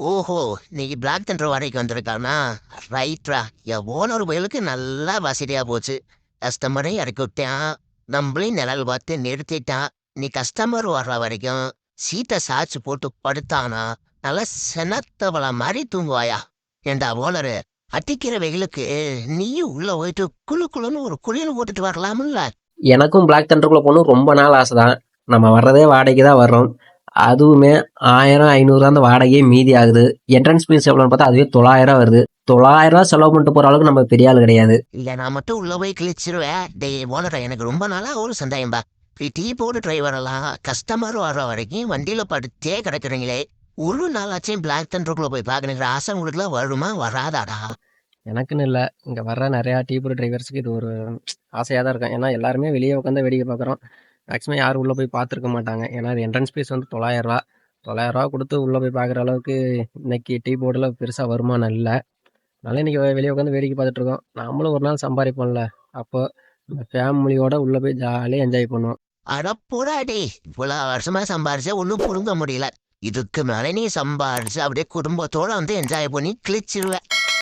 ஓஹோ! இன்னைக்கு black Thunder வாடகைக்கு வந்திருக்கானா? ரைட்ரா. என் ஓனர் புயலுக்கு நல்லா வசதியா போச்சு. கஸ்டமரையும் இறக்கி விட்டான். நம்மளையும் நிழல் பார்த்து நிறுத்திட்டான். நீ கஸ்டமர் வர்ற வரைக்கும் சீட்டை சாய்ச்சு போட்டு படுத்தானா, நல்லா செனத்தவள மாரி தூங்குவாயா? ஏண்டா ஓனரு, அடிக்கிற வெயிலுக்கு நீயும் உள்ள போயிட்டு குளு குளுன்னு ஒரு குளியல் போட்டுட்டு வரலாம்ல? எனக்கும் பிளாக் தண்டருக்குள்ள போகணும் ரொம்ப நாள் ஆசை தான். நம்ம வர்றதே வாடகைக்கு தான் வர்றோம். அதுவுமே 1000 500 அந்த வாடகையே மீதி ஆகுது. என்ட்ரன்ஸ் ஃபீஸ் எவ்வளோன்னு பார்த்தா அதுவே 900 வருது. 900 செலவு பண்ணிட்டு போற அளவுக்கு நம்ம பெரிய ஆள் கிடையாது. இல்ல நான் மட்டும் உள்ள போய் கிழிச்சிருவேன். டேய் ஓனரா, எனக்கு ரொம்ப நாளா ஒரு சந்தேகம்பா. டீ போர்டு டிரைவர் எல்லாம் கஸ்டமர் வர்ற வரைக்கும் வண்டியில படுத்தே கிடக்குறீங்களே, ஒரு நாளாச்சும் பிளாக் தண்டருக்குள்ள போய் பார்க்கணுங்கிற ஆசை உங்களுக்குலாம் வருமா வராதாடா? எனக்குன்னு இல்லை, இங்கே வர்ற நிறையா டீப்பர் டிரைவர்ஸுக்கு இது ஒரு ஆசையாக தான் இருக்கும். ஏன்னா எல்லாருமே வெளியே உட்காந்து வேடிக்கை பார்க்குறோம். மேக்ஸிமம் யாரும் உள்ளே போய் பார்த்துருக்க மாட்டாங்க. ஏன்னா அது என்ட்ரன்ஸ் ஃபீஸ் வந்து 900 900 கொடுத்து உள்ளே போய் பார்க்குற அளவுக்கு இன்னைக்கு டீ போர்டில் பெருசாக வருமானம் இல்லை. அதனால இன்னைக்கு வெளியே உட்காந்து வேடிக்கை பார்த்துட்டு இருக்கோம். நாமளும் ஒரு நாள் சம்பாதிப்போம்ல, அப்போ ஃபேமிலியோட உள்ளே போய் ஜாலியாக என்ஜாய் பண்ணுவோம். அட போடா டேய், இவ்வளவு வருஷமா சம்பாரிச்சா ஒன்றும் புடுங்க முடியல. இதுக்கு மேலே நீ சம்பாரிச்சு அப்படியே குடும்பத்தோட வந்து என்ஜாய் பண்ணி கிழிச்சிருவேன்.